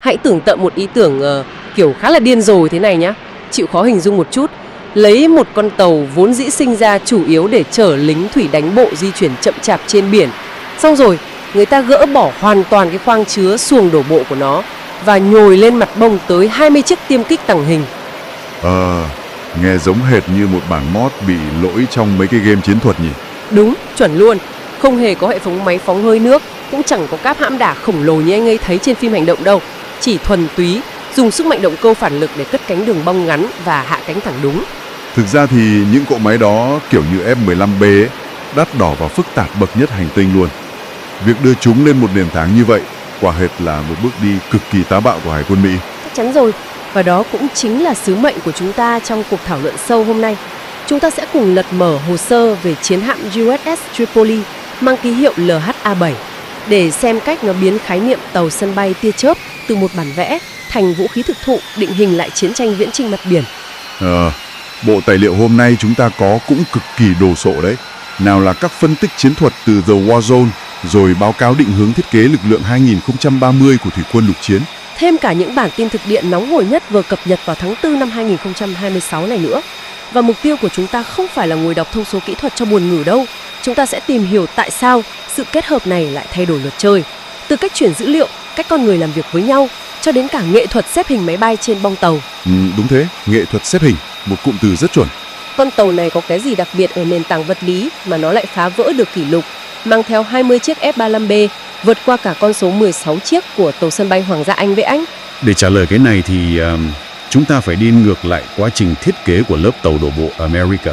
Hãy tưởng tượng một ý tưởng kiểu khá là điên rồ thế này nhá. Chịu khó hình dung một chút. Lấy một con tàu vốn dĩ sinh ra chủ yếu để chở lính thủy đánh bộ di chuyển chậm chạp trên biển. Xong rồi, người ta gỡ bỏ hoàn toàn cái khoang chứa xuồng đổ bộ của nó và nhồi lên mặt bông tới 20 chiếc tiêm kích tàng hình. Nghe giống hệt như một bản mod bị lỗi trong mấy cái game chiến thuật nhỉ? Đúng, chuẩn luôn. Không hề có hệ thống máy phóng hơi nước, cũng chẳng có cáp hãm đả khổng lồ như anh ấy thấy trên phim hành động đâu. Chỉ thuần túy dùng sức mạnh động cơ phản lực để cất cánh đường bông ngắn và hạ cánh thẳng đúng. Thực ra thì những cỗ máy đó kiểu như F-15B ấy, đắt đỏ và phức tạp bậc nhất hành tinh luôn. Việc đưa chúng lên một nền tảng như vậy quả hệt là một bước đi cực kỳ táo bạo của Hải quân Mỹ. Chắc chắn rồi. Và đó cũng chính là sứ mệnh của chúng ta trong cuộc thảo luận sâu hôm nay. Chúng ta sẽ cùng lật mở hồ sơ về chiến hạm USS Tripoli mang ký hiệu LHA-7 để xem cách nó biến khái niệm tàu sân bay tia chớp từ một bản vẽ thành vũ khí thực thụ định hình lại chiến tranh viễn chinh mặt biển. Bộ tài liệu hôm nay chúng ta có cũng cực kỳ đồ sộ đấy. Nào là các phân tích chiến thuật từ The War Zone, rồi báo cáo định hướng thiết kế lực lượng 2030 của Thủy quân lục chiến. Thêm cả những bản tin thực địa nóng hổi nhất vừa cập nhật vào tháng 4 năm 2026 này nữa. Và mục tiêu của chúng ta không phải là ngồi đọc thông số kỹ thuật cho buồn ngủ đâu. Chúng ta sẽ tìm hiểu tại sao sự kết hợp này lại thay đổi luật chơi. Từ cách chuyển dữ liệu, cách con người làm việc với nhau, cho đến cả nghệ thuật xếp hình máy bay trên bong tàu. Đúng thế, nghệ thuật xếp hình, một cụm từ rất chuẩn. Con tàu này có cái gì đặc biệt ở nền tảng vật lý mà nó lại phá vỡ được kỷ lục, mang theo 20 chiếc F-35B, vượt qua cả con số 16 chiếc của tàu sân bay Hoàng gia Anh vậy anh? Để trả lời cái này thì chúng ta phải đi ngược lại quá trình thiết kế của lớp tàu đổ bộ America.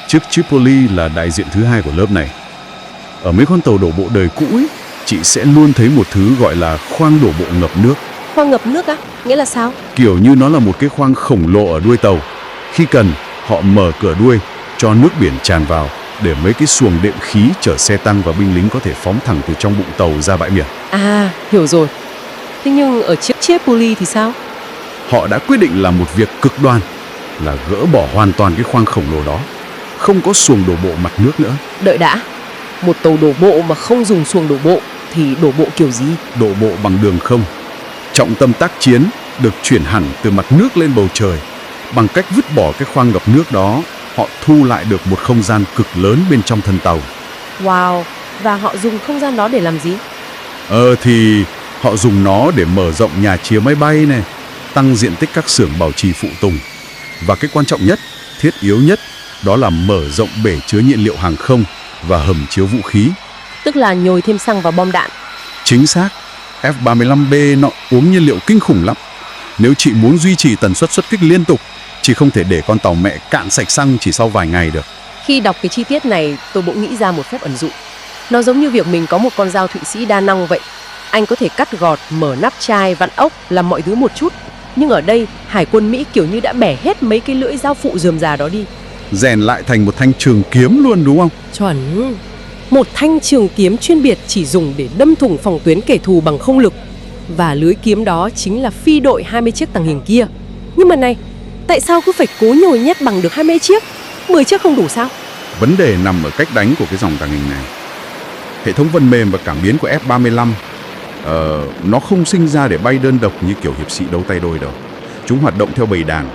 Chiếc Tripoli là đại diện thứ hai của lớp này. Ở mấy con tàu đổ bộ đời cũ ấy, chị sẽ luôn thấy một thứ gọi là khoang đổ bộ ngập nước. Khoang ngập nước á? Nghĩa là sao? Kiểu như nó là một cái khoang khổng lồ ở đuôi tàu. Khi cần, họ mở cửa đuôi, cho nước biển tràn vào, để mấy cái xuồng đệm khí chở xe tăng và binh lính có thể phóng thẳng từ trong bụng tàu ra bãi biển. À, hiểu rồi. Thế nhưng ở chiếc Tripoli thì sao? Họ đã quyết định làm một việc cực đoan, là gỡ bỏ hoàn toàn cái khoang khổng lồ đó. Không có xuồng đổ bộ mặt nước nữa. Đợi đã, một tàu đổ bộ mà không dùng xuồng đổ bộ thì đổ bộ kiểu gì? Đổ bộ bằng đường không. Trọng tâm tác chiến được chuyển hẳn từ mặt nước lên bầu trời. Bằng cách vứt bỏ cái khoang ngập nước đó, họ thu lại được một không gian cực lớn bên trong thân tàu. Wow, và họ dùng không gian đó để làm gì? Thì họ dùng nó để mở rộng nhà chứa máy bay này, tăng diện tích các xưởng bảo trì phụ tùng. Và cái quan trọng nhất, thiết yếu nhất, đó là mở rộng bể chứa nhiên liệu hàng không và hầm chứa vũ khí. Tức là nhồi thêm xăng vào bom đạn. Chính xác. F-35B nó uống nhiên liệu kinh khủng lắm. Nếu chị muốn duy trì tần suất xuất kích liên tục, chị không thể để con tàu mẹ cạn sạch xăng chỉ sau vài ngày được. Khi đọc cái chi tiết này, tôi bỗng nghĩ ra một phép ẩn dụ. Nó giống như việc mình có một con dao Thụy Sĩ đa năng vậy. Anh có thể cắt gọt, mở nắp chai, vặn ốc, làm mọi thứ một chút. Nhưng ở đây, Hải quân Mỹ kiểu như đã bẻ hết mấy cái lưỡi dao phụ rườm rà đó đi. Rèn lại thành một thanh trường kiếm luôn, đúng không? Chuẩn. Một thanh trường kiếm chuyên biệt chỉ dùng để đâm thủng phòng tuyến kẻ thù bằng không lực. Và lưới kiếm đó chính là phi đội 20 chiếc tàng hình kia. Nhưng mà này, tại sao cứ phải cố nhồi nhét bằng được 20 chiếc? 10 chiếc không đủ sao? Vấn đề nằm ở cách đánh của cái dòng tàng hình này. Hệ thống phần mềm và cảm biến của F-35 nó không sinh ra để bay đơn độc như kiểu hiệp sĩ đấu tay đôi đâu. Chúng hoạt động theo bầy đàn,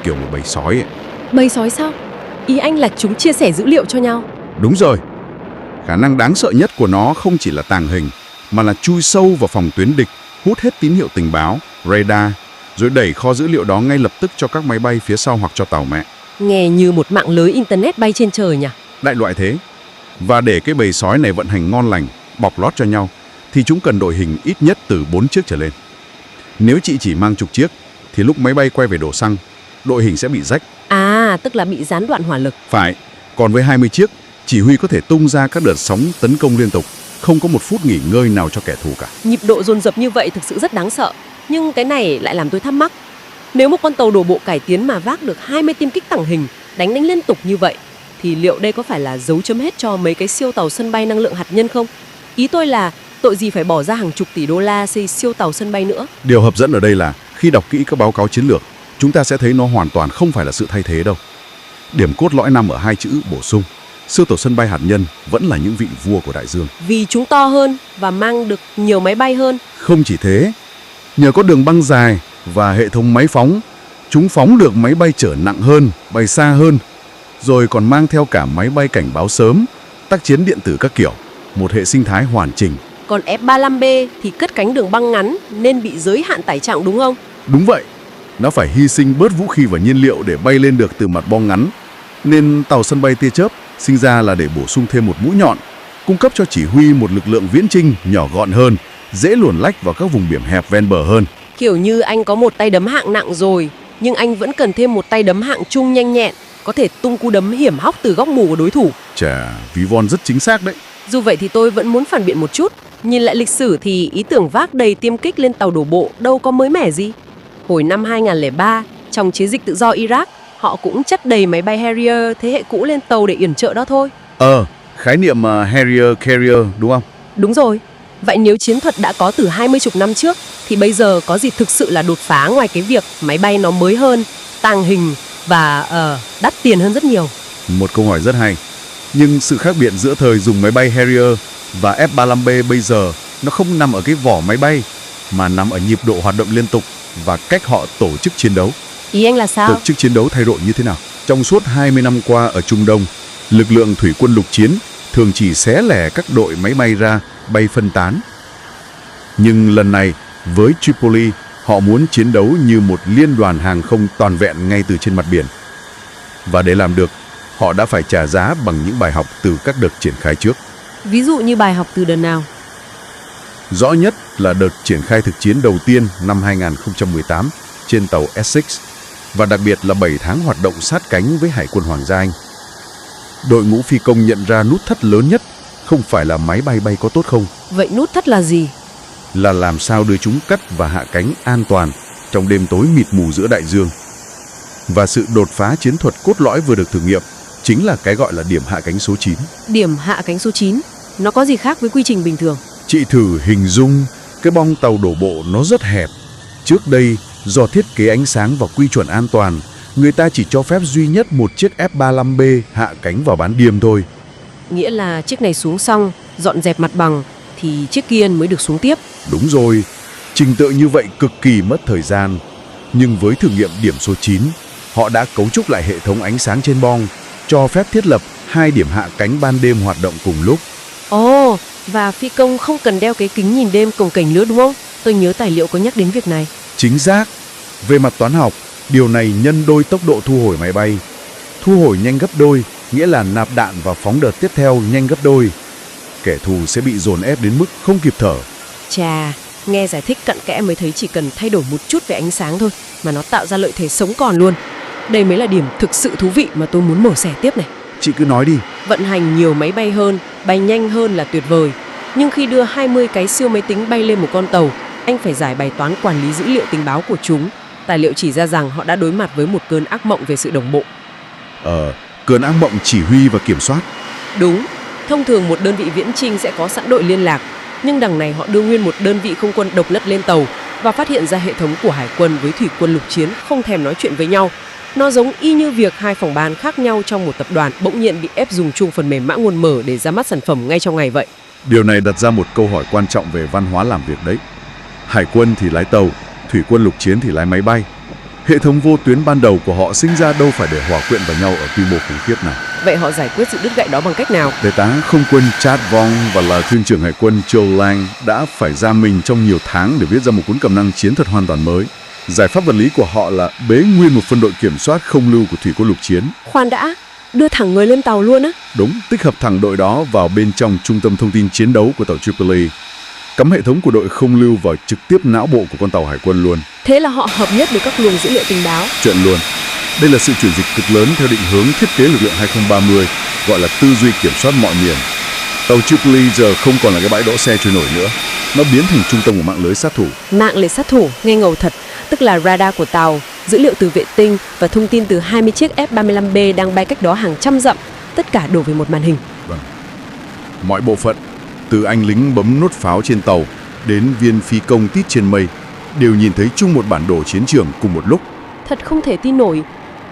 kiểu một bầy sói ấy. Bầy sói sao? Ý anh là chúng chia sẻ dữ liệu cho nhau. Đúng rồi. Khả năng đáng sợ nhất của nó không chỉ là tàng hình, mà là chui sâu vào phòng tuyến địch, hút hết tín hiệu tình báo, radar, rồi đẩy kho dữ liệu đó ngay lập tức cho các máy bay phía sau hoặc cho tàu mẹ. Nghe như một mạng lưới internet bay trên trời nhỉ? Đại loại thế. Và để cái bầy sói này vận hành ngon lành, bọc lót cho nhau, thì chúng cần đội hình ít nhất từ 4 chiếc trở lên. Nếu chị chỉ mang chục chiếc, thì lúc máy bay quay về đổ xăng, đội hình sẽ bị rách. À, tức là bị gián đoạn hỏa lực. Phải. Còn với 20 chiếc, chỉ huy có thể tung ra các đợt sóng tấn công liên tục, không có một phút nghỉ ngơi nào cho kẻ thù cả. Nhịp độ dồn dập như vậy thực sự rất đáng sợ. Nhưng cái này lại làm tôi thắc mắc. Nếu một con tàu đổ bộ cải tiến mà vác được 20 tiêm kích tàng hình, đánh liên tục như vậy, thì liệu đây có phải là dấu chấm hết cho mấy cái siêu tàu sân bay năng lượng hạt nhân không? Ý tôi là tội gì phải bỏ ra hàng chục tỷ đô la xây siêu tàu sân bay nữa? Điều hấp dẫn ở đây là khi đọc kỹ các báo cáo chiến lược, chúng ta sẽ thấy nó hoàn toàn không phải là sự thay thế đâu. Điểm cốt lõi nằm ở hai chữ bổ sung. Siêu tàu sân bay hạt nhân vẫn là những vị vua của đại dương. Vì chúng to hơn và mang được nhiều máy bay hơn. Không chỉ thế, Nhờ có đường băng dài và hệ thống máy phóng, chúng phóng được máy bay chở nặng hơn, bay xa hơn, rồi còn mang theo cả máy bay cảnh báo sớm, tác chiến điện tử các kiểu, một hệ sinh thái hoàn chỉnh. Còn F-35B thì cất cánh đường băng ngắn nên bị giới hạn tải trọng đúng không? Đúng vậy, nó phải hy sinh bớt vũ khí và nhiên liệu để bay lên được từ mặt bom ngắn. Nên tàu sân bay tia chớp sinh ra là để bổ sung thêm một mũi nhọn, cung cấp cho chỉ huy một lực lượng viễn chinh nhỏ gọn hơn, dễ luồn lách vào các vùng biển hẹp ven bờ hơn. Kiểu như anh có một tay đấm hạng nặng rồi, nhưng anh vẫn cần thêm một tay đấm hạng trung nhanh nhẹn, có thể tung cú đấm hiểm hóc từ góc mù của đối thủ. Chà, ví von rất chính xác đấy. Dù vậy thì tôi vẫn muốn phản biện một chút. Nhìn lại lịch sử thì ý tưởng vác đầy tiêm kích lên tàu đổ bộ đâu có mới mẻ gì. Hồi năm 2003, trong chiến dịch tự do Iraq, họ cũng chất đầy máy bay Harrier thế hệ cũ lên tàu để yểm trợ đó thôi. Khái niệm Harrier Carrier đúng không? Đúng rồi. Vậy nếu chiến thuật đã có từ 20 năm trước, thì bây giờ có gì thực sự là đột phá ngoài cái việc máy bay nó mới hơn, tàng hình và đắt tiền hơn rất nhiều? Một câu hỏi rất hay. Nhưng sự khác biệt giữa thời dùng máy bay Harrier và F-35B bây giờ nó không nằm ở cái vỏ máy bay, mà nằm ở nhịp độ hoạt động liên tục và cách họ tổ chức chiến đấu. Ý anh là sao? Tổ chức chiến đấu thay đổi như thế nào? Trong suốt 20 năm qua ở Trung Đông, lực lượng thủy quân lục chiến thường chỉ xé lẻ các đội máy bay ra, bay phân tán. Nhưng lần này, với Tripoli, họ muốn chiến đấu như một liên đoàn hàng không toàn vẹn ngay từ trên mặt biển. Và để làm được, họ đã phải trả giá bằng những bài học từ các đợt triển khai trước. Ví dụ như bài học từ đợt nào? Rõ nhất là đợt triển khai thực chiến đầu tiên năm 2018 trên tàu Essex, và đặc biệt là 7 tháng hoạt động sát cánh với Hải quân Hoàng gia Anh. Đội ngũ phi công nhận ra nút thắt lớn nhất không phải là máy bay bay có tốt không. Vậy nút thắt là gì? Là làm sao đưa chúng cất và hạ cánh an toàn trong đêm tối mịt mù giữa đại dương. Và sự đột phá chiến thuật cốt lõi vừa được thử nghiệm chính là cái gọi là điểm hạ cánh số 9. Điểm hạ cánh số 9, nó có gì khác với quy trình bình thường? Chị thử hình dung cái bong tàu đổ bộ nó rất hẹp. Trước đây, do thiết kế ánh sáng và quy chuẩn an toàn, người ta chỉ cho phép duy nhất một chiếc F-35B hạ cánh vào ban đêm thôi. Nghĩa là chiếc này xuống xong, dọn dẹp mặt bằng, thì chiếc kia mới được xuống tiếp. Đúng rồi, trình tự như vậy cực kỳ mất thời gian. Nhưng với thử nghiệm điểm số 9, họ đã cấu trúc lại hệ thống ánh sáng trên bong, cho phép thiết lập 2 điểm hạ cánh ban đêm hoạt động cùng lúc. Ồ, và phi công không cần đeo cái kính nhìn đêm cồng kềnh nữa đúng không? Tôi nhớ tài liệu có nhắc đến việc này. Chính xác. Về mặt toán học, điều này nhân đôi tốc độ thu hồi máy bay. Thu hồi nhanh gấp đôi, nghĩa là nạp đạn và phóng đợt tiếp theo nhanh gấp đôi. Kẻ thù sẽ bị dồn ép đến mức không kịp thở. Chà, nghe giải thích cặn kẽ mới thấy chỉ cần thay đổi một chút về ánh sáng thôi mà nó tạo ra lợi thế sống còn luôn. Đây mới là điểm thực sự thú vị mà tôi muốn mổ xẻ tiếp này. Chị cứ nói đi. Vận hành nhiều máy bay hơn, bay nhanh hơn là tuyệt vời. Nhưng khi đưa 20 cái siêu máy tính bay lên một con tàu, anh phải giải bài toán quản lý dữ liệu tình báo của chúng. Tài liệu chỉ ra rằng họ đã đối mặt với một cơn ác mộng về sự đồng bộ. Cơn ác mộng chỉ huy và kiểm soát. Đúng, thông thường một đơn vị viễn chinh sẽ có sẵn đội liên lạc, nhưng đằng này họ đưa nguyên một đơn vị không quân độc lập lên tàu và phát hiện ra hệ thống của hải quân với thủy quân lục chiến không thèm nói chuyện với nhau. Nó giống y như việc hai phòng ban khác nhau trong một tập đoàn bỗng nhiên bị ép dùng chung phần mềm mã nguồn mở để ra mắt sản phẩm ngay trong ngày vậy. Điều này đặt ra một câu hỏi quan trọng về văn hóa làm việc đấy. Hải quân thì lái tàu, thủy quân lục chiến thì lái máy bay. Hệ thống vô tuyến ban đầu của họ sinh ra đâu phải để hòa quyện vào nhau ở quy mô khủng khiếp nào. Vậy họ giải quyết sự đứt gãy đó bằng cách nào? Đại tá không quân Chad Vong và là thuyền trưởng hải quân Joe Lang đã phải ra mình trong nhiều tháng để viết ra một cuốn cẩm năng chiến thuật hoàn toàn mới. Giải pháp vật lý của họ là bế nguyên một phân đội kiểm soát không lưu của thủy quân lục chiến. Khoan đã, đưa thẳng người lên tàu luôn á? Đúng, tích hợp thẳng đội đó vào bên trong trung tâm thông tin chiến đấu của tàu Tripoli. Cắm hệ thống của đội không lưu vào trực tiếp não bộ của con tàu hải quân luôn. Thế là họ hợp nhất với các luồng dữ liệu tình báo. Chuyện luôn. Đây là sự chuyển dịch cực lớn theo định hướng thiết kế lực lượng 2030, gọi là tư duy kiểm soát mọi miền. Tàu Tripoli giờ không còn là cái bãi đỗ xe trôi nổi nữa. Nó biến thành trung tâm của mạng lưới sát thủ. Mạng lưới sát thủ, nghe ngầu thật. Tức là radar của tàu, dữ liệu từ vệ tinh và thông tin từ 20 chiếc F-35B đang bay cách đó hàng trăm dặm. Tất cả đổ về một màn hình. Vâng. Mọi bộ phận, từ anh lính bấm nút pháo trên tàu đến viên phi công tít trên mây, đều nhìn thấy chung một bản đồ chiến trường cùng một lúc. Thật không thể tin nổi.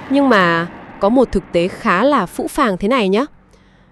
Nhưng mà có một thực tế khá là phũ phàng thế này nhé.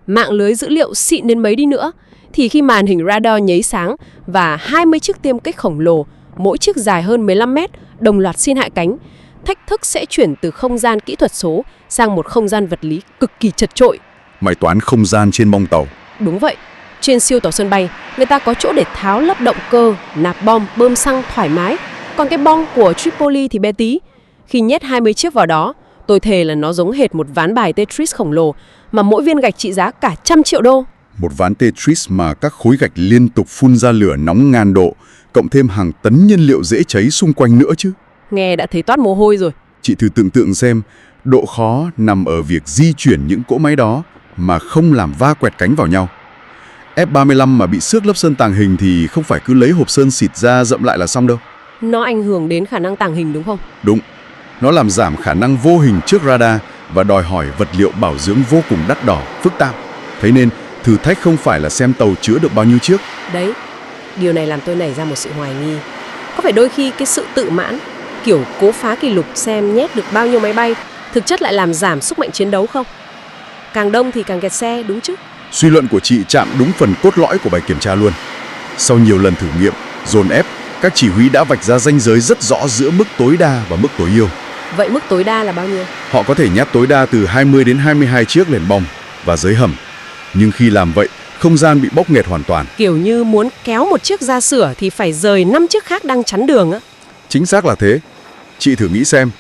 Mạng lưới dữ liệu xịn đến mấy đi nữa, thì khi màn hình radar nháy sáng và 20 chiếc tiêm kích khổng lồ mỗi chiếc dài hơn 15 mét, đồng loạt xin hạ cánh. Thách thức sẽ chuyển từ không gian kỹ thuật số sang một không gian vật lý cực kỳ chật chội. Bài toán không gian trên bong tàu. Đúng vậy, trên siêu tàu sân bay, người ta có chỗ để tháo lắp động cơ, nạp bom, bơm xăng thoải mái. Còn cái bong của Tripoli thì bé tí. Khi nhét 20 chiếc vào đó, tôi thề là nó giống hệt một ván bài Tetris khổng lồ mà mỗi viên gạch trị giá cả 100 triệu đô. Một ván Tetris mà các khối gạch liên tục phun ra lửa nóng ngàn độ, cộng thêm hàng tấn nhiên liệu dễ cháy xung quanh nữa chứ. Nghe đã thấy toát mồ hôi rồi. Chị thử tưởng tượng xem, độ khó nằm ở việc di chuyển những cỗ máy đó mà không làm va quẹt cánh vào nhau. F-35 mà bị xước lớp sơn tàng hình thì không phải cứ lấy hộp sơn xịt ra dậm lại là xong đâu. Nó ảnh hưởng đến khả năng tàng hình đúng không? Đúng, nó làm giảm khả năng vô hình trước radar và đòi hỏi vật liệu bảo dưỡng vô cùng đắt đỏ, phức tạp. Thế nên, thử thách không phải là xem tàu chứa được bao nhiêu chiếc. Đấy, điều này làm tôi nảy ra một sự hoài nghi. Có phải đôi khi cái sự tự mãn, kiểu cố phá kỷ lục xem nhét được bao nhiêu máy bay, thực chất lại làm giảm sức mạnh chiến đấu không? Càng đông thì càng kẹt xe, đúng chứ? Suy luận của chị chạm đúng phần cốt lõi của bài kiểm tra luôn. Sau nhiều lần thử nghiệm, dồn ép, các chỉ huy đã vạch ra ranh giới rất rõ giữa mức tối đa và mức tối ưu. Vậy mức tối đa là bao nhiêu? Họ có thể nhét tối đa từ 20 đến 22 chiếc lên bom và dưới hầm. Nhưng khi làm vậy, không gian bị bóp nghẹt hoàn toàn. Kiểu như muốn kéo một chiếc ra sửa thì phải rời 5 chiếc khác đang chắn đường á. Chính xác là thế. Chị thử nghĩ xem,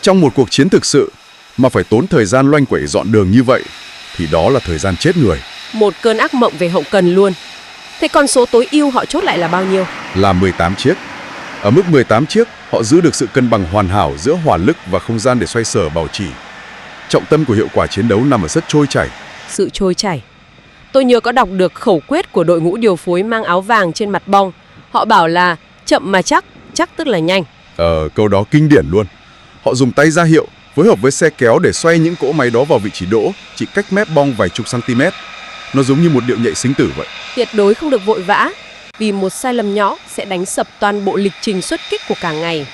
trong một cuộc chiến thực sự mà phải tốn thời gian loanh quẩy dọn đường như vậy, thì đó là thời gian chết người. Một cơn ác mộng về hậu cần luôn. Thế con số tối ưu họ chốt lại là bao nhiêu? Là 18 chiếc. Ở mức 18 chiếc, họ giữ được sự cân bằng hoàn hảo giữa hỏa lực và không gian để xoay sở bảo trì. Trọng tâm của hiệu quả chiến đấu nằm ở rất trôi chảy. Sự trôi chảy. Tôi nhớ có đọc được khẩu quyết của đội ngũ điều phối mang áo vàng trên mặt bong. Họ bảo là chậm mà chắc, chắc tức là nhanh. Câu đó kinh điển luôn. Họ dùng tay ra hiệu, phối hợp với xe kéo để xoay những cỗ máy đó vào vị trí đỗ, chỉ cách mép bong vài chục cm. Nó giống như một điệu nhảy sinh tử vậy. Tuyệt đối không được vội vã, vì một sai lầm nhỏ sẽ đánh sập toàn bộ lịch trình xuất kích của cả ngày.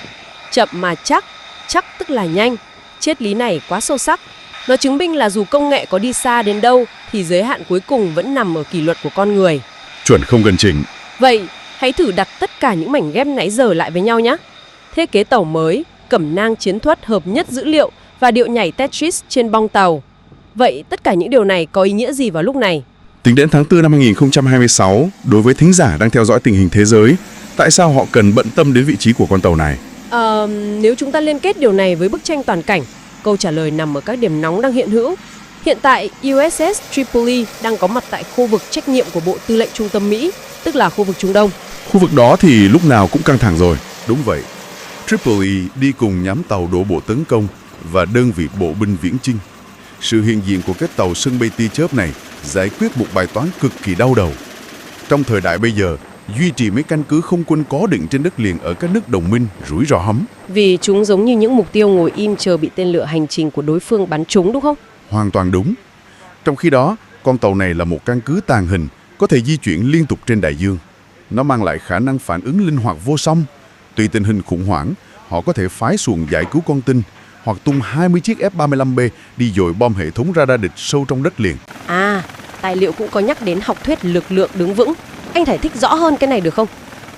Chậm mà chắc, chắc tức là nhanh. Triết lý này quá sâu sắc. Nó chứng minh là dù công nghệ có đi xa đến đâu thì giới hạn cuối cùng vẫn nằm ở kỷ luật của con người. Chuẩn không gần chỉnh. Vậy, hãy thử đặt tất cả những mảnh ghép nãy giờ lại với nhau nhé. Thiết kế tàu mới, cẩm nang chiến thuật hợp nhất dữ liệu và điệu nhảy Tetris trên bong tàu. Vậy tất cả những điều này có ý nghĩa gì vào lúc này? Tính đến tháng 4 năm 2026, đối với thính giả đang theo dõi tình hình thế giới, tại sao họ cần bận tâm đến vị trí của con tàu này? Nếu chúng ta liên kết điều này với bức tranh toàn cảnh, câu trả lời nằm ở các điểm nóng đang hiện hữu. Hiện tại, USS Tripoli đang có mặt tại khu vực trách nhiệm của Bộ Tư lệnh Trung tâm Mỹ, tức là khu vực Trung Đông. Khu vực đó thì lúc nào cũng căng thẳng rồi. Đúng vậy. Tripoli đi cùng nhóm tàu đổ bộ tấn công và đơn vị bộ binh viễn chinh. Sự hiện diện của các tàu sân bay tia chớp này giải quyết một bài toán cực kỳ đau đầu. Trong thời đại bây giờ, duy trì mấy căn cứ không quân có định trên đất liền ở các nước đồng minh rủi ro hắm. Vì chúng giống như những mục tiêu ngồi im chờ bị tên lửa hành trình của đối phương bắn trúng đúng không? Hoàn toàn đúng. Trong khi đó, con tàu này là một căn cứ tàng hình, có thể di chuyển liên tục trên đại dương. Nó mang lại khả năng phản ứng linh hoạt vô song. Tùy tình hình khủng hoảng, họ có thể phái xuồng giải cứu con tin hoặc tung 20 chiếc F-35B đi dội bom hệ thống radar địch sâu trong đất liền. Tài liệu cũng có nhắc đến học thuyết lực lượng đứng vững. Anh giải thích rõ hơn cái này được không?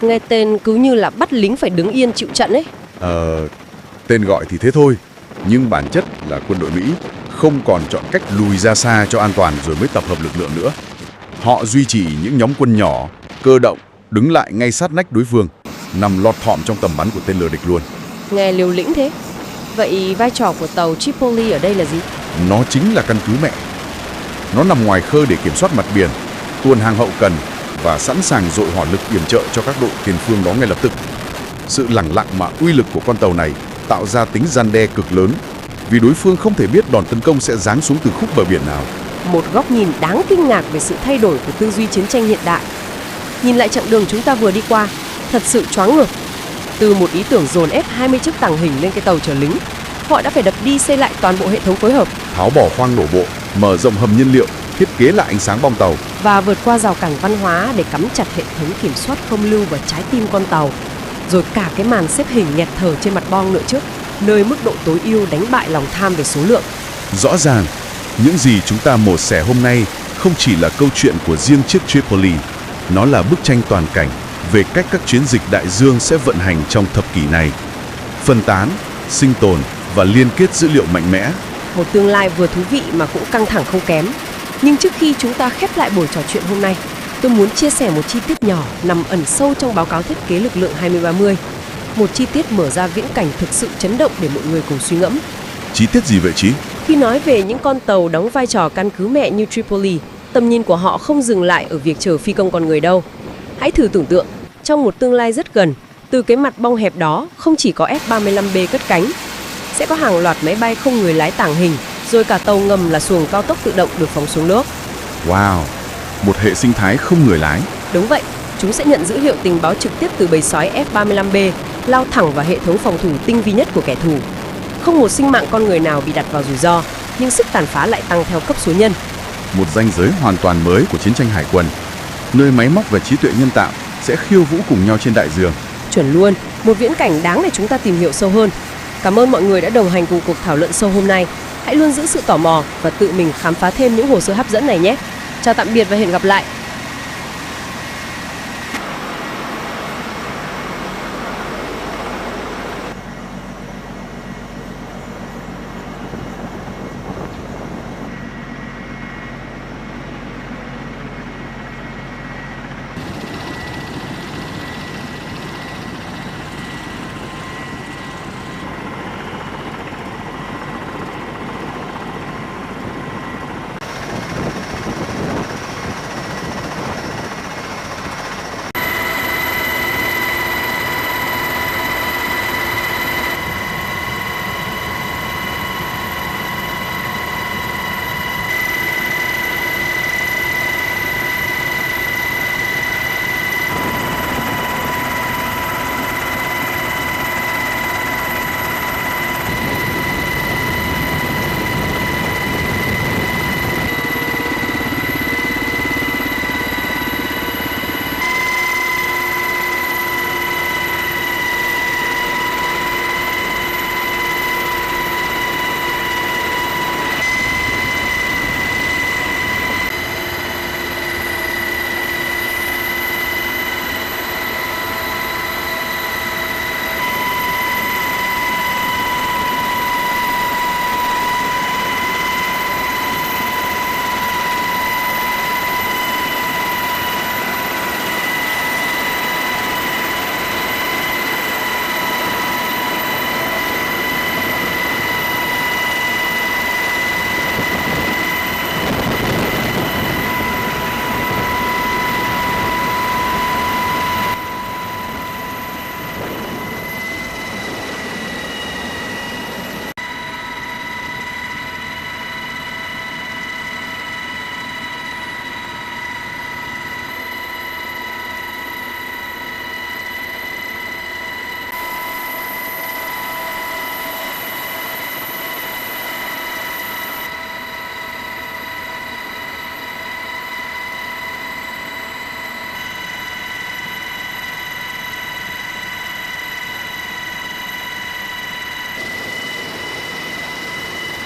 Nghe tên cứ như là bắt lính phải đứng yên chịu trận ấy. Tên gọi thì thế thôi, nhưng bản chất là quân đội Mỹ không còn chọn cách lùi ra xa cho an toàn rồi mới tập hợp lực lượng nữa. Họ duy trì những nhóm quân nhỏ, cơ động, đứng lại ngay sát nách đối phương, nằm lọt thỏm trong tầm bắn của tên lửa địch luôn. Nghe liều lĩnh thế. Vậy vai trò của tàu Tripoli ở đây là gì? Nó chính là căn cứ mẹ. Nó nằm ngoài khơi để kiểm soát mặt biển, tuần hàng hậu cần và sẵn sàng dội hỏa lực yểm trợ cho các đội tiền phương đó ngay lập tức. Sự lẳng lặng mà uy lực của con tàu này tạo ra tính răn đe cực lớn, vì đối phương không thể biết đòn tấn công sẽ giáng xuống từ khúc bờ biển nào. Một góc nhìn đáng kinh ngạc về sự thay đổi của tư duy chiến tranh hiện đại. Nhìn lại chặng đường chúng ta vừa đi qua, thật sự choáng ngợp. Từ một ý tưởng dồn ép 20 chiếc tàng hình lên cái tàu chở lính, họ đã phải đập đi xây lại toàn bộ hệ thống phối hợp, Tháo bỏ khoang đổ bộ, mở rộng hầm nhiên liệu, thiết kế lại ánh sáng bong tàu và vượt qua rào cản văn hóa để cắm chặt hệ thống kiểm soát không lưu vào trái tim con tàu. Rồi cả cái màn xếp hình nghẹt thở trên mặt bong nữa chứ, nơi mức độ tối ưu đánh bại lòng tham về số lượng. Rõ ràng, những gì chúng ta mổ xẻ hôm nay không chỉ là câu chuyện của riêng chiếc Tripoli, nó là bức tranh toàn cảnh về cách các chiến dịch đại dương sẽ vận hành trong thập kỷ này. Phân tán, sinh tồn và liên kết dữ liệu mạnh mẽ. Một tương lai vừa thú vị mà cũng căng thẳng không kém. Nhưng trước khi chúng ta khép lại buổi trò chuyện hôm nay, tôi muốn chia sẻ một chi tiết nhỏ nằm ẩn sâu trong báo cáo thiết kế lực lượng 2030. Một chi tiết mở ra viễn cảnh thực sự chấn động để mọi người cùng suy ngẫm. Chi tiết gì vậy Chí? Khi nói về những con tàu đóng vai trò căn cứ mẹ như Tripoli, tầm nhìn của họ không dừng lại ở việc chở phi công con người đâu. Hãy thử tưởng tượng, trong một tương lai rất gần, từ cái mặt bong hẹp đó không chỉ có F-35B cất cánh, sẽ có hàng loạt máy bay không người lái tàng hình, rồi cả tàu ngầm là xuồng cao tốc tự động được phóng xuống nước. Wow, một hệ sinh thái không người lái. Đúng vậy, chúng sẽ nhận dữ liệu tình báo trực tiếp từ bầy sói F-35B, lao thẳng vào hệ thống phòng thủ tinh vi nhất của kẻ thù. Không một sinh mạng con người nào bị đặt vào rủi ro, nhưng sức tàn phá lại tăng theo cấp số nhân. Một ranh giới hoàn toàn mới của chiến tranh hải quân, nơi máy móc và trí tuệ nhân tạo sẽ khiêu vũ cùng nhau trên đại dương. Chuẩn luôn, một viễn cảnh đáng để chúng ta tìm hiểu sâu hơn. Cảm ơn mọi người đã đồng hành cùng cuộc thảo luận sâu hôm nay. Hãy luôn giữ sự tò mò và tự mình khám phá thêm những hồ sơ hấp dẫn này nhé. Chào tạm biệt và hẹn gặp lại.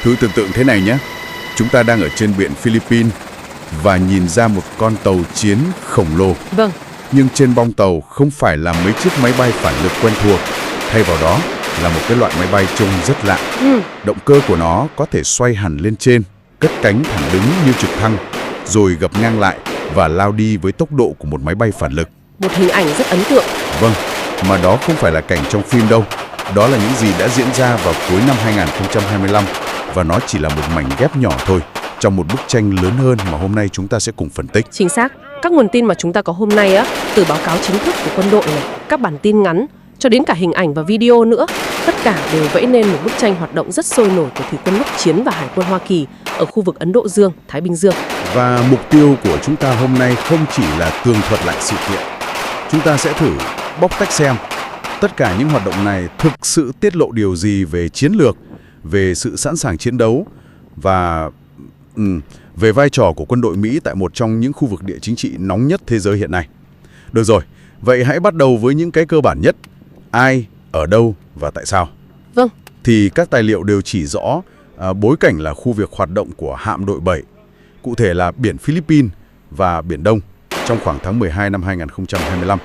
Thử tưởng tượng thế này nhé. Chúng ta đang ở trên biển Philippines và nhìn ra một con tàu chiến khổng lồ. Vâng. Nhưng trên bong tàu không phải là mấy chiếc máy bay phản lực quen thuộc. Thay vào đó là một cái loại máy bay trông rất lạ. Động cơ của nó có thể xoay hẳn lên trên, cất cánh thẳng đứng như trực thăng, rồi gập ngang lại và lao đi với tốc độ của một máy bay phản lực. Một hình ảnh rất ấn tượng. Vâng, mà đó không phải là cảnh trong phim đâu. Đó là những gì đã diễn ra vào cuối năm 2025 và nó chỉ là một mảnh ghép nhỏ thôi trong một bức tranh lớn hơn mà hôm nay chúng ta sẽ cùng phân tích. Chính xác. Các nguồn tin mà chúng ta có hôm nay á, từ báo cáo chính thức của quân đội này, các bản tin ngắn cho đến cả hình ảnh và video nữa, tất cả đều vẽ nên một bức tranh hoạt động rất sôi nổi của thủy quân lục chiến và hải quân Hoa Kỳ ở khu vực Ấn Độ Dương, Thái Bình Dương. Và mục tiêu của chúng ta hôm nay không chỉ là tường thuật lại sự kiện. Chúng ta sẽ thử bóc tách xem tất cả những hoạt động này thực sự tiết lộ điều gì về chiến lược, về sự sẵn sàng chiến đấu và về vai trò của quân đội Mỹ tại một trong những khu vực địa chính trị nóng nhất thế giới hiện nay. Được rồi, vậy hãy bắt đầu với những cái cơ bản nhất. Ai, ở đâu và tại sao? Vâng. Thì các tài liệu đều chỉ rõ bối cảnh là khu vực hoạt động của hạm đội 7, cụ thể là biển Philippines và Biển Đông, trong khoảng tháng 12 năm 2025.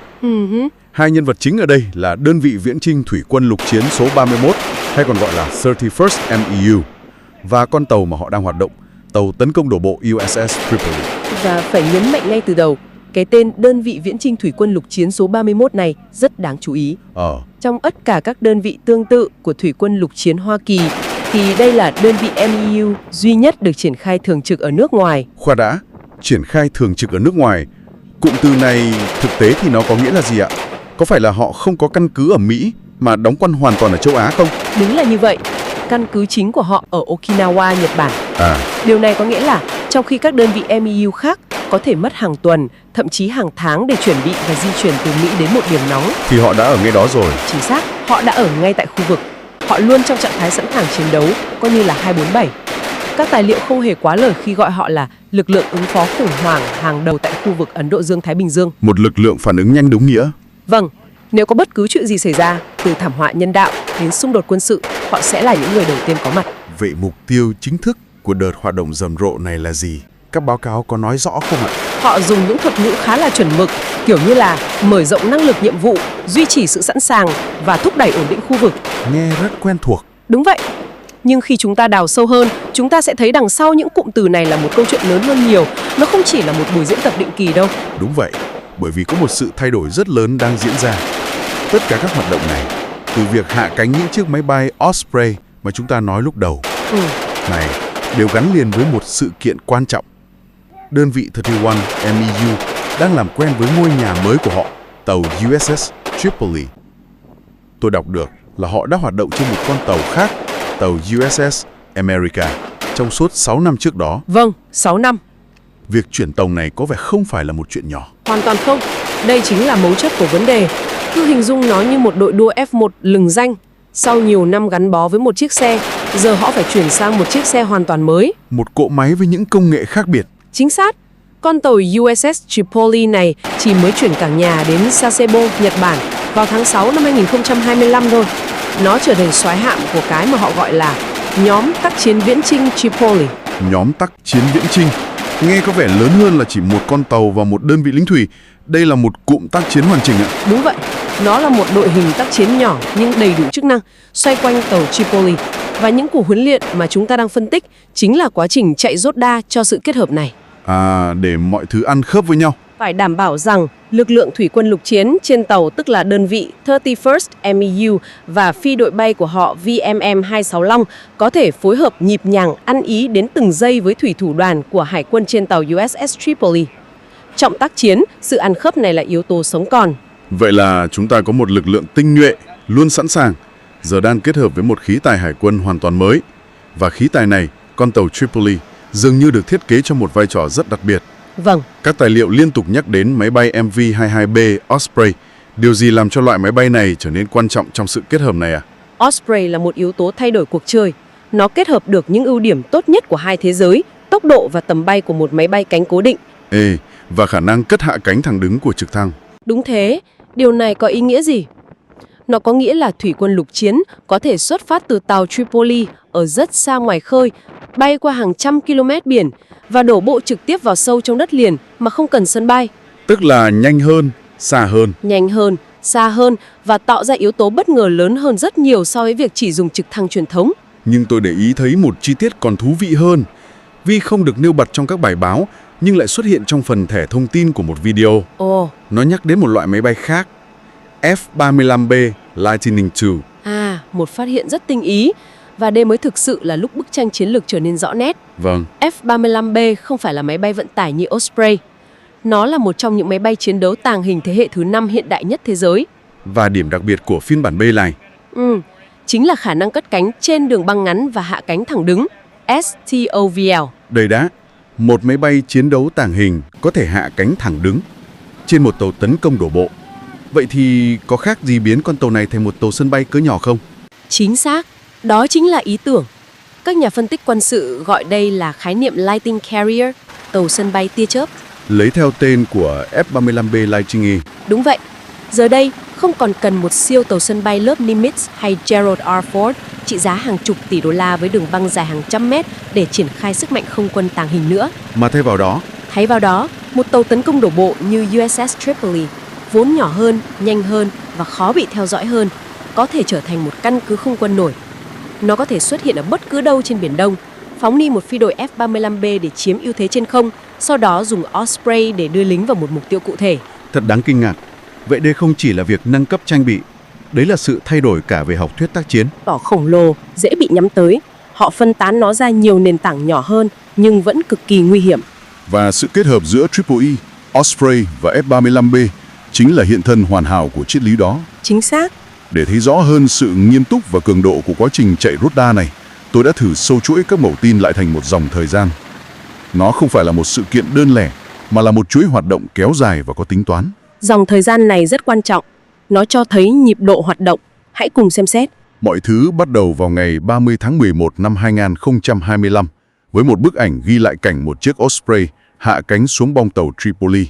Hai nhân vật chính ở đây là đơn vị viễn chinh thủy quân lục chiến số 31, hay còn gọi là 31st MEU, và con tàu mà họ đang hoạt động, tàu tấn công đổ bộ USS Tripoli. Và phải nhấn mạnh ngay từ đầu, cái tên đơn vị viễn chinh thủy quân lục chiến số 31 này rất đáng chú ý. Trong tất cả các đơn vị tương tự của thủy quân lục chiến Hoa Kỳ, thì đây là đơn vị MEU duy nhất được triển khai thường trực ở nước ngoài. Khoa đã, triển khai thường trực ở nước ngoài. Cụm từ này thực tế thì nó có nghĩa là gì ạ? Có phải là họ không có căn cứ ở Mỹ mà đóng quân hoàn toàn ở châu Á không? Đúng là như vậy. Căn cứ chính của họ ở Okinawa, Nhật Bản. Điều này có nghĩa là trong khi các đơn vị MEU khác có thể mất hàng tuần, thậm chí hàng tháng để chuẩn bị và di chuyển từ Mỹ đến một điểm nóng, thì họ đã ở ngay đó rồi. Chính xác, họ đã ở ngay tại khu vực. Họ luôn trong trạng thái sẵn sàng chiến đấu, coi như là 247. Các tài liệu không hề quá lời khi gọi họ là lực lượng ứng phó khủng hoảng hàng đầu tại khu vực Ấn Độ Dương-Thái Bình Dương. Một lực lượng phản ứng nhanh đúng nghĩa. Vâng, nếu có bất cứ chuyện gì xảy ra, từ thảm họa nhân đạo đến xung đột quân sự, họ sẽ là những người đầu tiên có mặt. Vậy mục tiêu chính thức của đợt hoạt động rầm rộ này là gì? Các báo cáo có nói rõ không ạ? Họ dùng những thuật ngữ khá là chuẩn mực, kiểu như là mở rộng năng lực nhiệm vụ, duy trì sự sẵn sàng và thúc đẩy ổn định khu vực. Nghe rất quen thuộc. Đúng vậy. Nhưng khi chúng ta đào sâu hơn, chúng ta sẽ thấy đằng sau những cụm từ này là một câu chuyện lớn hơn nhiều. Nó không chỉ là một buổi diễn tập định kỳ đâu. Đúng vậy, bởi vì có một sự thay đổi rất lớn đang diễn ra. Tất cả các hoạt động này, từ việc hạ cánh những chiếc máy bay Osprey mà chúng ta nói lúc đầu, này đều gắn liền với một sự kiện quan trọng. Đơn vị 31 MEU đang làm quen với ngôi nhà mới của họ, tàu USS Tripoli. Tôi đọc được là họ đã hoạt động trên một con tàu khác, tàu USS America, trong suốt 6 năm trước đó. Vâng, 6 năm. Việc chuyển tàu này có vẻ không phải là một chuyện nhỏ. Hoàn toàn không. Đây chính là mấu chốt của vấn đề. Cứ hình dung nó như một đội đua F1 lừng danh. Sau nhiều năm gắn bó với một chiếc xe, giờ họ phải chuyển sang một chiếc xe hoàn toàn mới. Một cỗ máy với những công nghệ khác biệt. Chính xác. Con tàu USS Tripoli này chỉ mới chuyển cảng nhà đến Sasebo, Nhật Bản vào tháng 6 năm 2025 thôi. Nó trở thành soái hạm của cái mà họ gọi là nhóm tác chiến viễn chinh Tripoli. Nhóm tác chiến viễn chinh. Nghe có vẻ lớn hơn là chỉ một con tàu và một đơn vị lính thủy. Đây là một cụm tác chiến hoàn chỉnh ạ. Đúng vậy. Nó là một đội hình tác chiến nhỏ nhưng đầy đủ chức năng xoay quanh tàu Tripoli. Và những cuộc huấn luyện mà chúng ta đang phân tích chính là quá trình chạy rốt đa cho sự kết hợp này. Để mọi thứ ăn khớp với nhau. Phải đảm bảo rằng lực lượng thủy quân lục chiến trên tàu, tức là đơn vị 31st MEU và phi đội bay của họ VMM-265 có thể phối hợp nhịp nhàng, ăn ý đến từng giây với thủy thủ đoàn của hải quân trên tàu USS Tripoli. Trọng tác chiến, sự ăn khớp này là yếu tố sống còn. Vậy là chúng ta có một lực lượng tinh nhuệ, luôn sẵn sàng, giờ đang kết hợp với một khí tài hải quân hoàn toàn mới. Và khí tài này, con tàu Tripoli, dường như được thiết kế cho một vai trò rất đặc biệt. Vâng. Các tài liệu liên tục nhắc đến máy bay MV-22B Osprey. Điều gì làm cho loại máy bay này trở nên quan trọng trong sự kết hợp này ạ? Osprey là một yếu tố thay đổi cuộc chơi. Nó kết hợp được những ưu điểm tốt nhất của hai thế giới, tốc độ và tầm bay của một máy bay cánh cố định. Và khả năng cất hạ cánh thẳng đứng của trực thăng. Đúng thế. Điều này có ý nghĩa gì? Nó có nghĩa là thủy quân lục chiến có thể xuất phát từ tàu Tripoli ở rất xa ngoài khơi, bay qua hàng trăm km biển và đổ bộ trực tiếp vào sâu trong đất liền mà không cần sân bay. Tức là nhanh hơn, xa hơn. Nhanh hơn, xa hơn và tạo ra yếu tố bất ngờ lớn hơn rất nhiều so với việc chỉ dùng trực thăng truyền thống. Nhưng tôi để ý thấy một chi tiết còn thú vị hơn. Vì không được nêu bật trong các bài báo, nhưng lại xuất hiện trong phần thẻ thông tin của một video. Nó nhắc đến một loại máy bay khác, F-35B Lightning II. Một phát hiện rất tinh ý. Và đây mới thực sự là lúc bức tranh chiến lược trở nên rõ nét. Vâng. F-35B không phải là máy bay vận tải như Osprey. Nó là một trong những máy bay chiến đấu tàng hình thế hệ thứ 5 hiện đại nhất thế giới. Và điểm đặc biệt của phiên bản B này chính là khả năng cất cánh trên đường băng ngắn và hạ cánh thẳng đứng, STOVL. Đây đã, một máy bay chiến đấu tàng hình có thể hạ cánh thẳng đứng trên một tàu tấn công đổ bộ. Vậy thì có khác gì biến con tàu này thành một tàu sân bay cỡ nhỏ không? Chính xác, đó chính là ý tưởng. Các nhà phân tích quân sự gọi đây là khái niệm Lightning Carrier, tàu sân bay tia chớp. Lấy theo tên của F-35B Lightning. Đúng vậy. Giờ đây, không còn cần một siêu tàu sân bay lớp Nimitz hay Gerald R. Ford trị giá hàng chục tỷ đô la với đường băng dài hàng trăm mét để triển khai sức mạnh không quân tàng hình nữa. Mà thay vào đó, Thay vào đó, một tàu tấn công đổ bộ như USS Tripoli, vốn nhỏ hơn, nhanh hơn và khó bị theo dõi hơn, có thể trở thành một căn cứ không quân nổi. Nó có thể xuất hiện ở bất cứ đâu trên Biển Đông, phóng đi một phi đội F-35B để chiếm ưu thế trên không, sau đó dùng Osprey để đưa lính vào một mục tiêu cụ thể. Thật đáng kinh ngạc. Vậy đây không chỉ là việc nâng cấp trang bị, đấy là sự thay đổi cả về học thuyết tác chiến. Tỏ khổng lồ, dễ bị nhắm tới. Họ phân tán nó ra nhiều nền tảng nhỏ hơn, nhưng vẫn cực kỳ nguy hiểm. Và sự kết hợp giữa Triple E, Osprey và F-35B chính là hiện thân hoàn hảo của triết lý đó. Chính xác. Để thấy rõ hơn sự nghiêm túc và cường độ của quá trình chạy Roda này, tôi đã thử sâu chuỗi các mẩu tin lại thành một dòng thời gian. Nó không phải là một sự kiện đơn lẻ, mà là một chuỗi hoạt động kéo dài và có tính toán. Dòng thời gian này rất quan trọng. Nó cho thấy nhịp độ hoạt động. Hãy cùng xem xét. Mọi thứ bắt đầu vào ngày 30 tháng 11 năm 2025 với một bức ảnh ghi lại cảnh một chiếc Osprey hạ cánh xuống bong tàu Tripoli.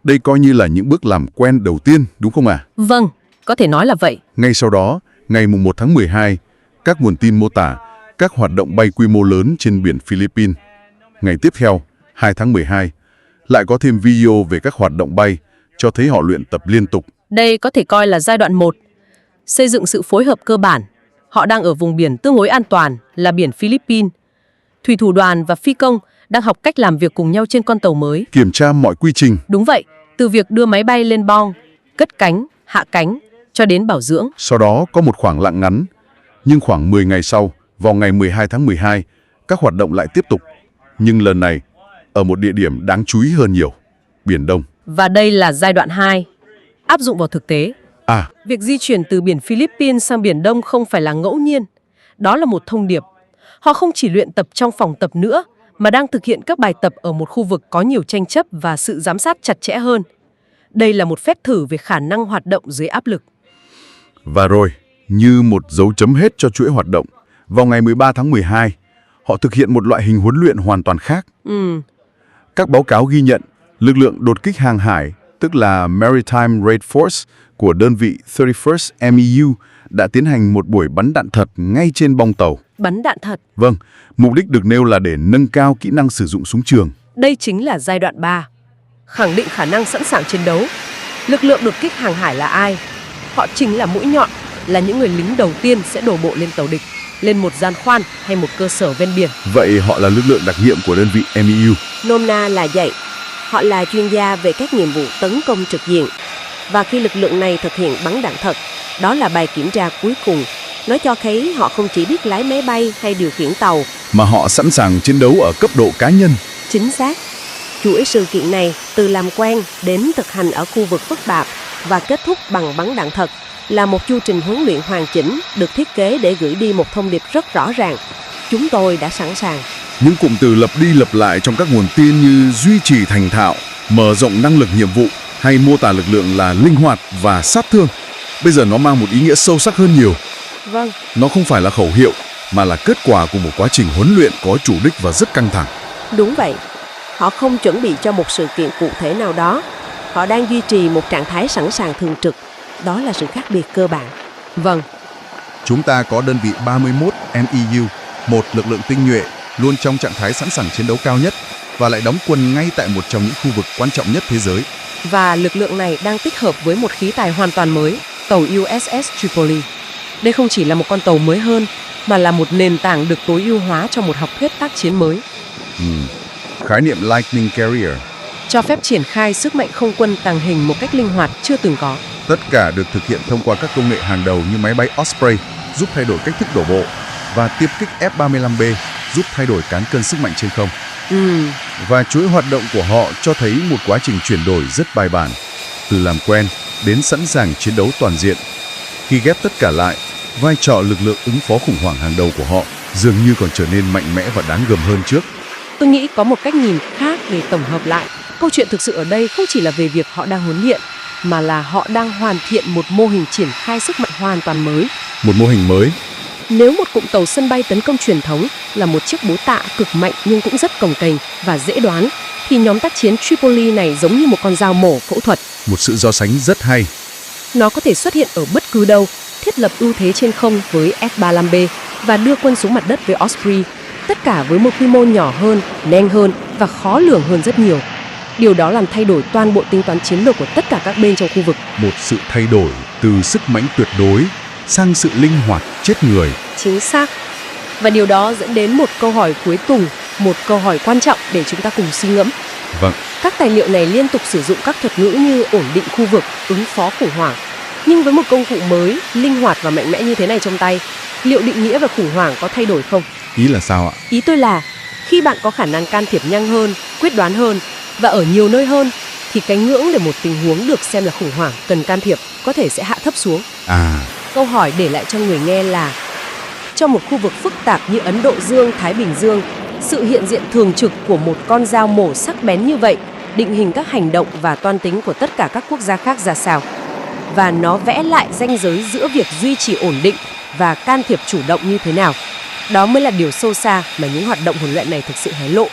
Đây coi như là những bước làm quen đầu tiên, đúng không ạ? Vâng, có thể nói là vậy. Ngay sau đó, ngày 1 tháng 12, các nguồn tin mô tả các hoạt động bay quy mô lớn trên biển Philippines. Ngày tiếp theo, 2 tháng 12, lại có thêm video về các hoạt động bay, cho thấy họ luyện tập liên tục. Đây có thể coi là giai đoạn 1. Xây dựng sự phối hợp cơ bản. Họ đang ở vùng biển tương đối an toàn là biển Philippines. Thủy thủ đoàn và phi công đang học cách làm việc cùng nhau trên con tàu mới. Kiểm tra mọi quy trình. Đúng vậy, từ việc đưa máy bay lên bong, cất cánh, hạ cánh, cho đến bảo dưỡng. Sau đó có một khoảng lặng ngắn. Nhưng khoảng 10 ngày sau, vào ngày 12 tháng 12, các hoạt động lại tiếp tục. Nhưng lần này, ở một địa điểm đáng chú ý hơn nhiều, Biển Đông. Và đây là giai đoạn 2, áp dụng vào thực tế. Việc di chuyển từ biển Philippines sang Biển Đông không phải là ngẫu nhiên. Đó là một thông điệp. Họ không chỉ luyện tập trong phòng tập nữa, mà đang thực hiện các bài tập ở một khu vực có nhiều tranh chấp và sự giám sát chặt chẽ hơn. Đây là một phép thử về khả năng hoạt động dưới áp lực. Và rồi, như một dấu chấm hết cho chuỗi hoạt động, vào ngày 13 tháng 12, họ thực hiện một loại hình huấn luyện hoàn toàn khác. Các báo cáo ghi nhận, lực lượng đột kích hàng hải, tức là Maritime Raid Force của đơn vị 31st MEU đã tiến hành một buổi bắn đạn thật ngay trên bong tàu. Bắn đạn thật? Vâng, mục đích được nêu là để nâng cao kỹ năng sử dụng súng trường. Đây chính là giai đoạn 3. Khẳng định khả năng sẵn sàng chiến đấu. Lực lượng đột kích hàng hải là ai? Họ chính là mũi nhọn, là những người lính đầu tiên sẽ đổ bộ lên tàu địch, lên một giàn khoan hay một cơ sở ven biển. Vậy họ là lực lượng đặc nhiệm của đơn vị MEU. Nôm na là vậy. Họ là chuyên gia về các nhiệm vụ tấn công trực diện. Và khi lực lượng này thực hiện bắn đạn thật, đó là bài kiểm tra cuối cùng. Nó cho thấy họ không chỉ biết lái máy bay hay điều khiển tàu, mà họ sẵn sàng chiến đấu ở cấp độ cá nhân. Chính xác. Chuỗi sự kiện này từ làm quen đến thực hành ở khu vực phức tạp và kết thúc bằng bắn đạn thật là một chu trình huấn luyện hoàn chỉnh được thiết kế để gửi đi một thông điệp rất rõ ràng. Chúng tôi đã sẵn sàng. Những cụm từ lặp đi lặp lại trong các nguồn tin như duy trì thành thạo, mở rộng năng lực nhiệm vụ hay mô tả lực lượng là linh hoạt và sát thương, bây giờ nó mang một ý nghĩa sâu sắc hơn nhiều. Vâng. Nó không phải là khẩu hiệu, mà là kết quả của một quá trình huấn luyện có chủ đích và rất căng thẳng. Đúng vậy. Họ không chuẩn bị cho một sự kiện cụ thể nào đó. Họ đang duy trì một trạng thái sẵn sàng thường trực. Đó là sự khác biệt cơ bản. Vâng. Chúng ta có đơn vị 31 MEU, một lực lượng tinh nhuệ, luôn trong trạng thái sẵn sàng chiến đấu cao nhất và lại đóng quân ngay tại một trong những khu vực quan trọng nhất thế giới. Và lực lượng này đang tích hợp với một khí tài hoàn toàn mới, tàu USS Tripoli. Đây không chỉ là một con tàu mới hơn, mà là một nền tảng được tối ưu hóa cho một học thuyết tác chiến mới. Khái niệm Lightning Carrier cho phép triển khai sức mạnh không quân tàng hình một cách linh hoạt chưa từng có. Tất cả được thực hiện thông qua các công nghệ hàng đầu như máy bay Osprey giúp thay đổi cách thức đổ bộ và tiếp kích F-35B giúp thay đổi cán cân sức mạnh trên không. Và chuỗi hoạt động của họ cho thấy một quá trình chuyển đổi rất bài bản, từ làm quen đến sẵn sàng chiến đấu toàn diện. Khi ghép tất cả lại, vai trò lực lượng ứng phó khủng hoảng hàng đầu của họ dường như còn trở nên mạnh mẽ và đáng gờm hơn trước. Tôi nghĩ có một cách nhìn khác để tổng hợp lại. Câu chuyện thực sự ở đây không chỉ là về việc họ đang huấn luyện, mà là họ đang hoàn thiện một mô hình triển khai sức mạnh hoàn toàn mới. Một mô hình mới? Nếu một cụm tàu sân bay tấn công truyền thống là một chiếc búa tạ cực mạnh nhưng cũng rất cồng kềnh và dễ đoán, thì nhóm tác chiến Tripoli này giống như một con dao mổ phẫu thuật. Một sự so sánh rất hay. Nó có thể xuất hiện ở bất cứ đâu, thiết lập ưu thế trên không với F-35B và đưa quân xuống mặt đất với Osprey, tất cả với một quy mô nhỏ hơn, nhanh hơn và khó lường hơn rất nhiều. Điều đó làm thay đổi toàn bộ tính toán chiến lược của tất cả các bên trong khu vực. Một sự thay đổi từ sức mạnh tuyệt đối sang sự linh hoạt chết người. Chính xác. Và điều đó dẫn đến một câu hỏi cuối cùng, một câu hỏi quan trọng để chúng ta cùng suy ngẫm. Vâng, Các tài liệu này liên tục sử dụng các thuật ngữ như ổn định khu vực, ứng phó khủng hoảng. Nhưng với một công cụ mới, linh hoạt và mạnh mẽ như thế này trong tay, liệu định nghĩa về khủng hoảng có thay đổi không? Ý là sao ạ? Ý tôi là, khi bạn có khả năng can thiệp nhanh hơn, quyết đoán hơn và ở nhiều nơi hơn, thì cái ngưỡng để một tình huống được xem là khủng hoảng cần can thiệp có thể sẽ hạ thấp xuống. Câu hỏi để lại cho người nghe là, trong một khu vực phức tạp như Ấn Độ Dương, Thái Bình Dương, sự hiện diện thường trực của một con dao mổ sắc bén như vậy định hình các hành động và toan tính của tất cả các quốc gia khác ra sao. Và nó vẽ lại ranh giới giữa việc duy trì ổn định và can thiệp chủ động như thế nào. Đó mới là điều sâu xa mà những hoạt động hỗn loạn này thực sự hé lộ.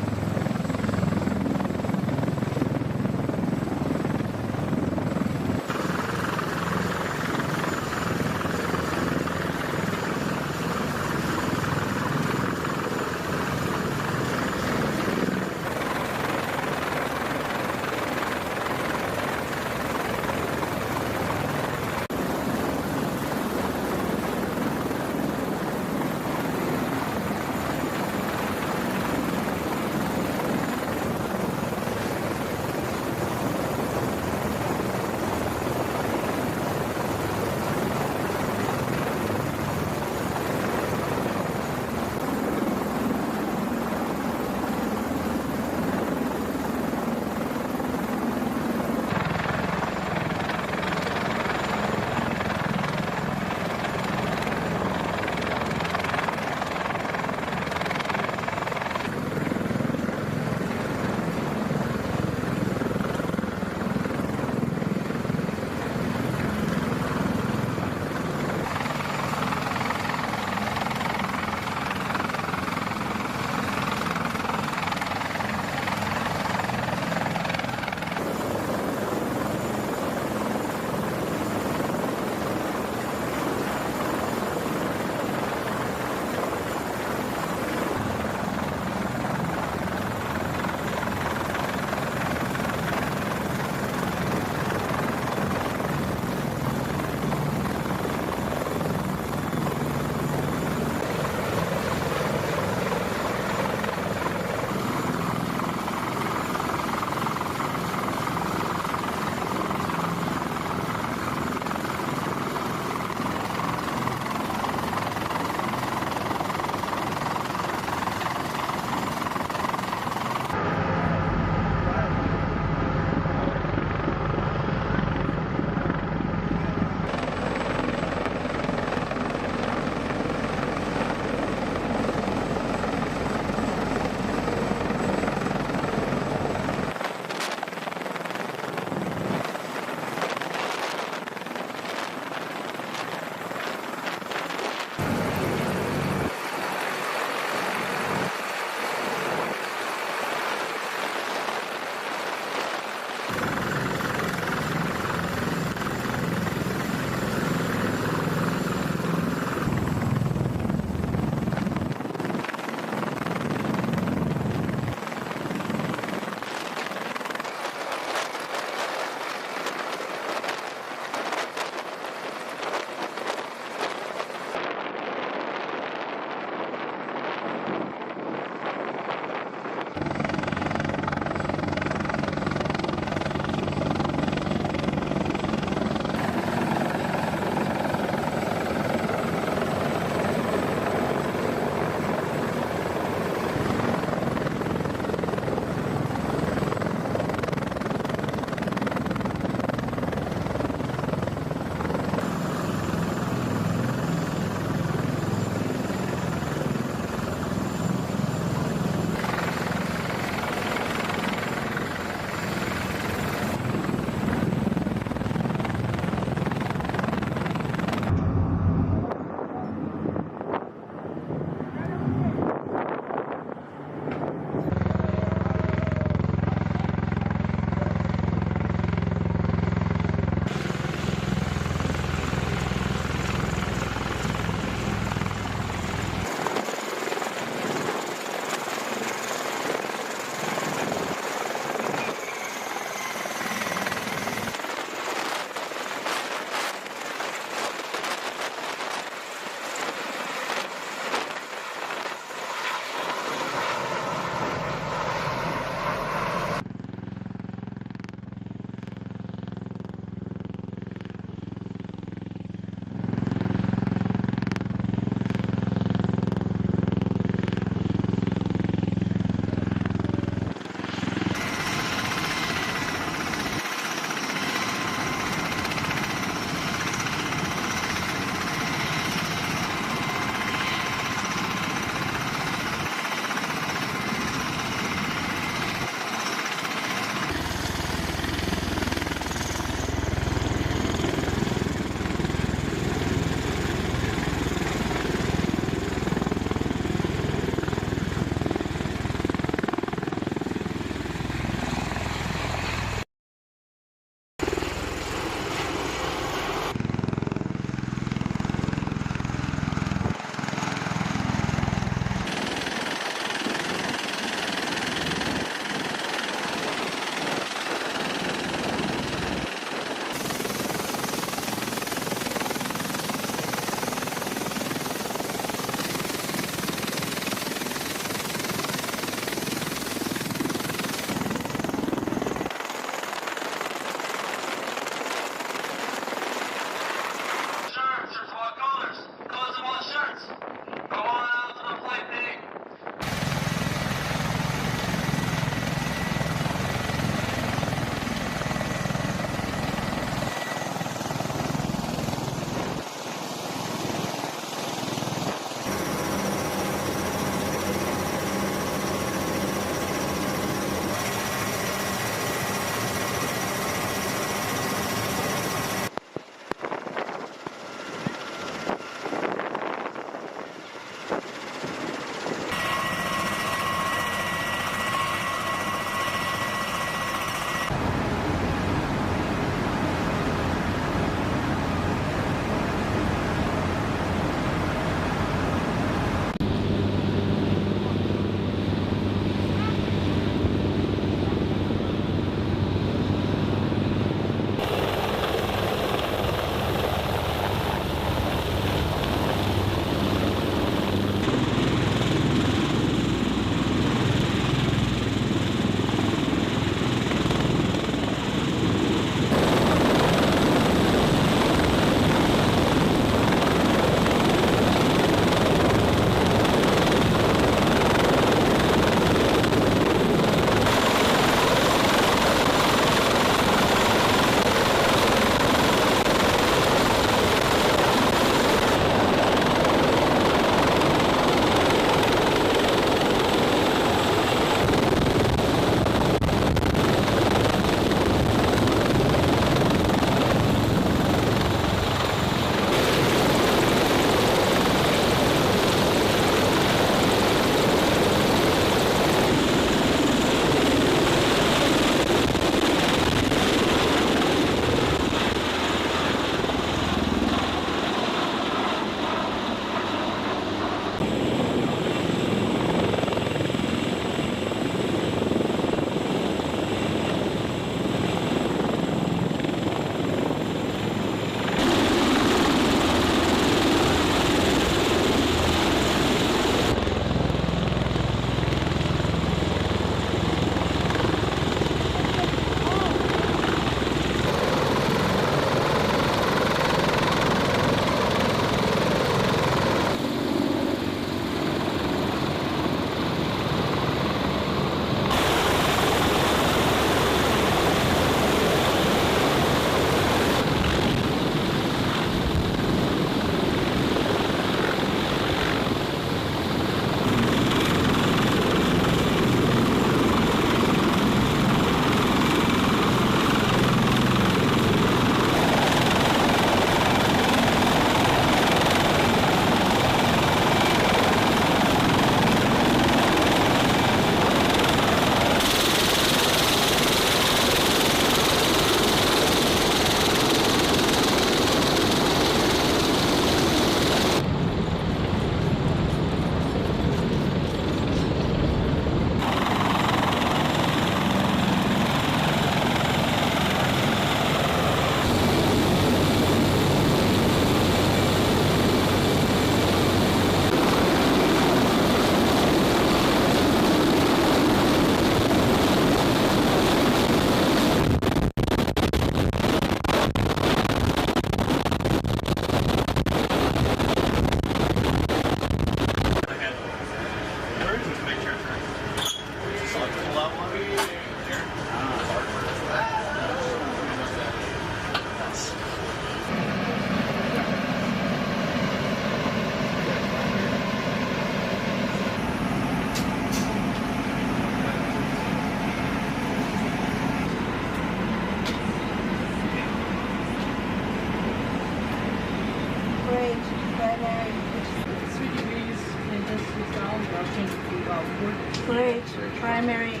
Bridge, primary, H.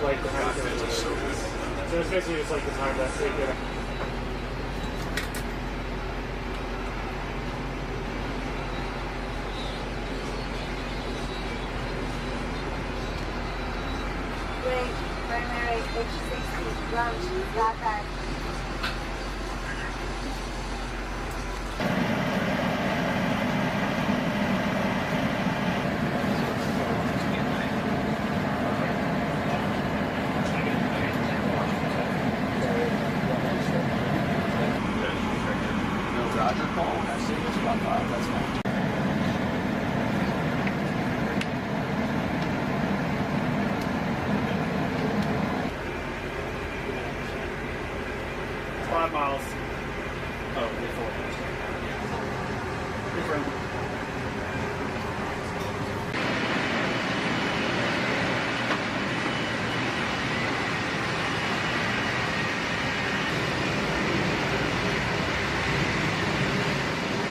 Like the time so it's basically just like the time that they get. Bridge, primary, H60, lunch, flat bag. Roger, call when I see it's about 5, that's fine. Five miles.